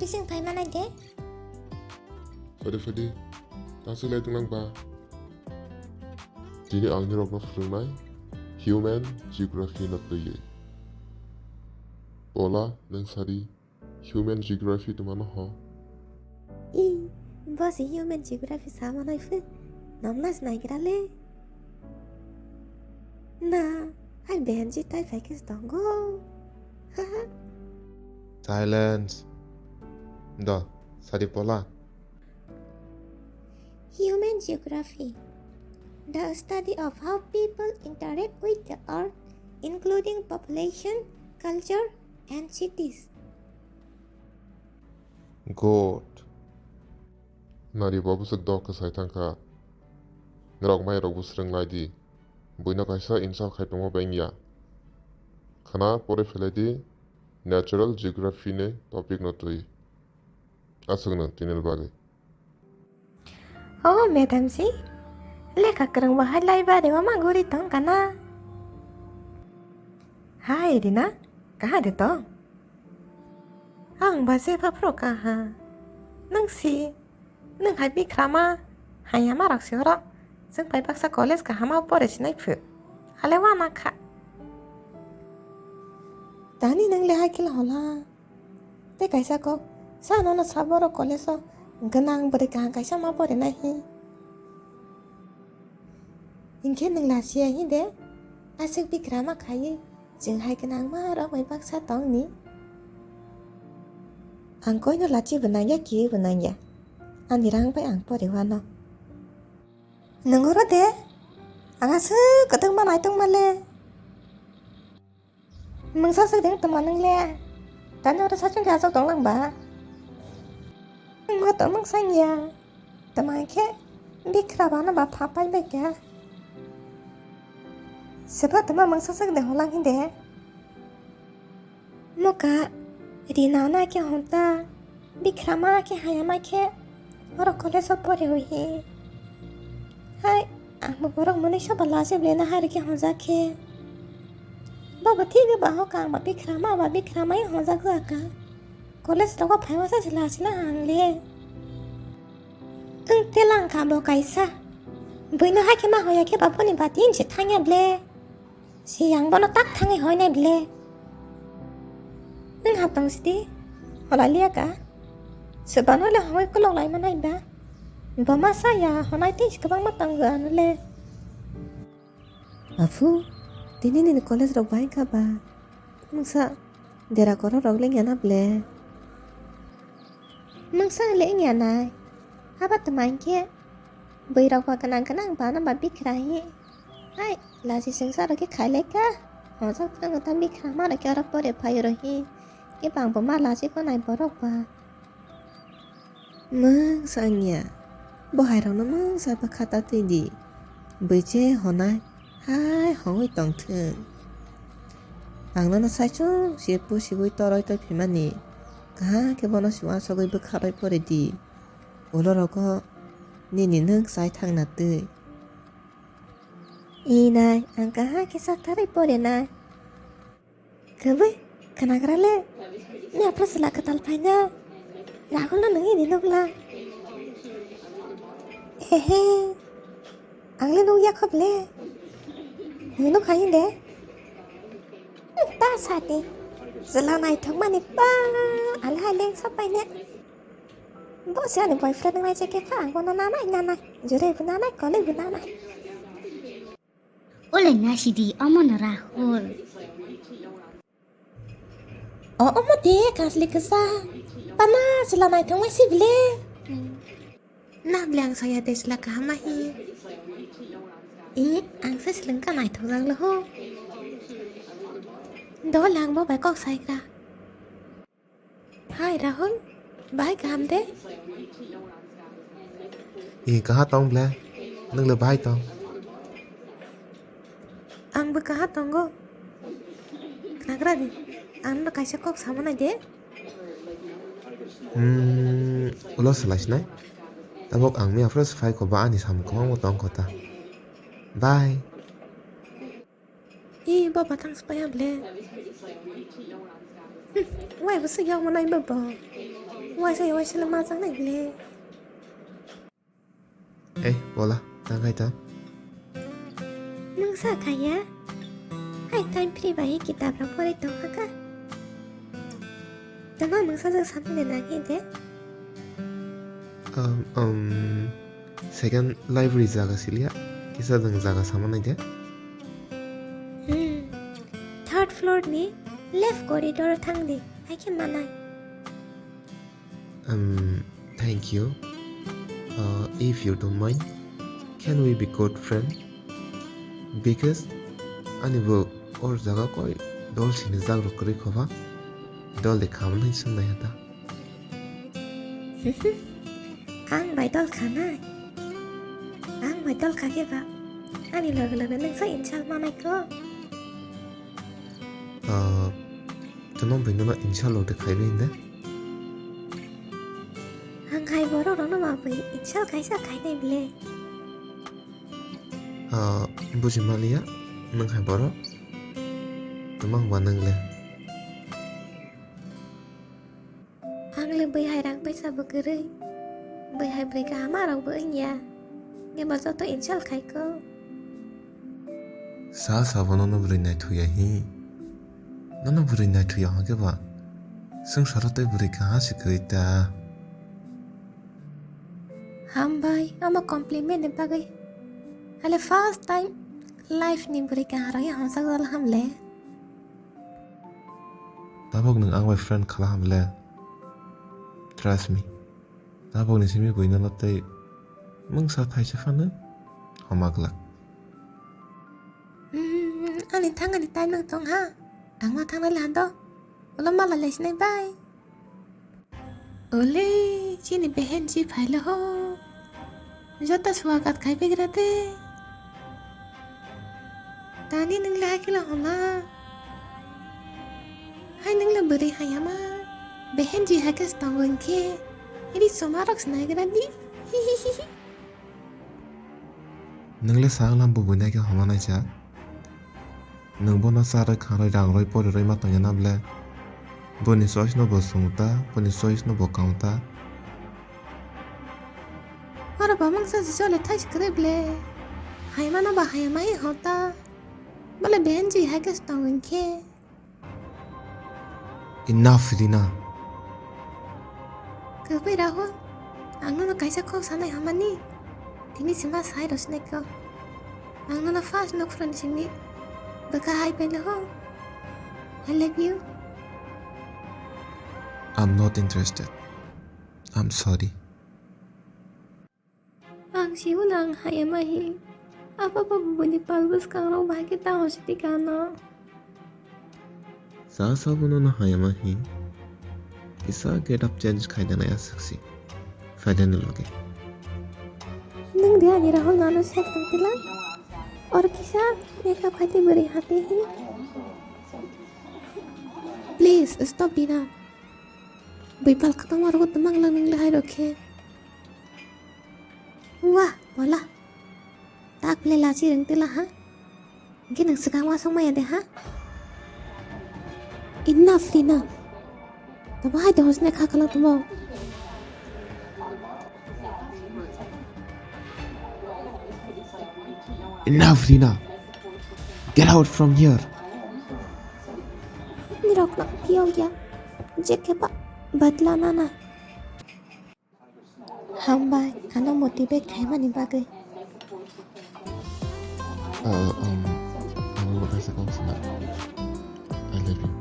Bising pai mana de? Fadi, tasik lai tunglang ba. Dini angni rok no frungnai, Human Geography na tuye. Pola nang sari Human Geography tu mana ho? Bos Human Geography sama na ifu. Namnas na ikirale. Na, hai benji tai fakis dongo. Silence. Da, sari pola. Human Geography. The study of how people interact with the earth, including population, culture, and cities. Good. Nari babu sak dog ka sai tangka. Ngrok mai rok busreng lai di. Buina kaisa insa khai tongo bengya. Khana pore phele di Natural Geography ne topic no tui. Asuk na tinel bage. Oh, madam ji. Leka kerang bahai lai ba dewa ma guri tong kana. Hai Rina, कहाँ दे तो? Ang base pa pro kaha. Nang si, nang hai bi krama, hai ama rak siora. Seng pai paksa college ka hama pore sinai phu. Ale wa na kha. Tani nang le hai kil hola. Te kaisa ko, sa no na saboro college so ganang bari kaha kaisa ma pore nahi. Inke nang la sia hi de. Asik bi krama khai. Jeng hai ganang ma rak pai paksa tong ni. Ang koy no lachi benang ya ki benang ya. Ang dirang pai ang po dewa no. Nangoro de. Ang asu kateng manai tong male. Mangsa sa deng teman nang le. Tan ora sa chung ga sa tong lang ba. Mo to mang sang ya. Teman ke bikra ba na ba pha pai be kya. Sebab teman mangsa sa deng holang hinde. Moka Rina na ke honta bikrama ke hayama ke ora college pore hui hai am borok mone sab la se blena har ke honza ke baba thik ba ho ka ma bikrama hi honza ka college ro ko phaiwa sa sila hang le ung telang ka bo kaisa buina ha ke ma hoya ke bapu ni batin che thangya ble si yang bono tak thangi hoy ne ble Nang hatang sidi, hola liya ka? Sebano le hoy ko lai manay ba? Bama saya honay tis kabang matangga ano le. Afu, tini ni college rog bain ka ba? Mangsa, dera koro rog le ngana ble. Mangsa le ngana, haba teman ke? Bai rog ba kanang ba na ba bikrahi? Hai, lasi sengsa rog ke khale ka? Hosak tang ta bikrama rog ke ora pore phai rohi. Cái bằng của má là chỉ có này bỏ đọc và mừng sang nhà bỏ hai rong nó mừng sao bà khát tao đi bởi chế họ này hai hỏi tổng thường bằng nó sai chứ xếp bố xếp bố tao rồi tao phim anh nè cả cái bọn nó xếp ăn sau cái bữa khát rồi bỏ đi ủa rồi có nên nhìn nước sai thằng nào tươi ý này anh cả hai cái sắc thái bỏ đi này cứ vậy Kenapa le? Ni apa salah ketal panya? Rahul na nangi dinok la. Hehe. Angle nung ya khop le. Nung khayin de. Ta sati. Zala nai thong mani ba. Al hai leng sap pai ne. Bo sia ni boyfriend ngai che ke fa ko na na. Jure bu na ko le bu na. Ole nasi di amon Rahul. Oh, de kasli kesa. Pana sila nai thong mai sivle. Na blang saya des la ka ma hi. Ang sa silang ka nai thong rang lo ho. Do lang bo bai kok sai ka. Hai Rahul, bai kam de. Kaha tong ble? Nang le bai tong. Ang ba kaha tong go. Nagra di. Ang ba kaisa kok sama na de. Ulo slash nai. Tabok ang mi afros fai ko ba ani sam ko mo tong ko ta. Bye. Ba batang supaya ble. Wai ba sa yaw mo na iba ba. Why so lama chẳng này ble. Bola, tangkai ta. Nang sa kaya? Hai time free bayi kitab rapor itu kaka. Tama nang sa sampai lagi deh. Second library jaga silia. Kisah deng jaga sama nih deh. Third floor ni left corridor thang di. Hai ke mana? Thank you. If you don't mind, can we be good friend? Because ani bo or jaga koi dol sini jagro kori khoba dol de kham nai sum nai hata. Ang bai dol khana. Ang bai dol khage ba. Ani log nang sa inchal mana ko. Tanong bingana inshallah de khai bin de. Ang hai boro rono ma bai inchal kaisa khai nei ble. Buji malia nang hai boro. Tumang wanang le. Ang le bai hai rang paisa bagere. Bai hai bai ka ma rang bai nya. Nge ba to inchal khai ko. Sa bono no buri nai thuya hi. Nana buri nai thuya ha ke ba. Sung saratai buri kaha se krita. Ham bai ama compliment ne bagai. Hale first time life ni buri ka haro ya hamsa dal ham le. Tabok nang ang my friend khala ham le. Trust me. Tabok ni simi buina latai. Mung sa thai se fana. Homaglak. Ani thang ani tai nang tong ha. Ang ma thang lai do. Ulo ma la les nei bai. Ole chini behen ji phailo ho. Jota swagat khai pe grate. Tani nang la kila hola. Hai nang la beri hayama. Behen ji hakas tangon ke. Ini somarok snai gradi. Nang le sang lam bu buina ke homa nai cha. Nang bona sara kharai rang roi por roi ma tang na ble. Boni sois no bo sungta, boni sois no bo kaunta. Ora bamang sa jole thai scrible. Hayama na ba hayama hi hota. Bale behen ji hakas tangon ke. Enough Rina. Kapai raho. Ang no kaisa ko sanai hamani. Tini sima sai rosne ko. Ang no fast no friend simi. Baka hai pele ho. I love you. I'm not interested. I'm sorry. Ang siulang hayama hi. Apa pa bubuni palbus kang rong bahagi ta hositi kana. Sa bono na hayama hi. Isa get up change khai dana ya saksi. Faida ni loge. Nang dia ni rahul nano set tila. और किसा मेकअप खाती बुरी हाथे ही please stop दीना बिपल खत्म और को तमंग लंग लहाई रखे वाह बोला ताक ले लाची रंग तिला हा कि नंग सकामा समय दे हा इतना फ्री ना तो भाई तो उसने खा खला तुम Enough Rina. Get out from here. निरोक ना किया गया जेके पा बदला ना ना हम बाय खाना मोटिवेट खाए मानी बागे Aku mau kasih kau senang. I love you.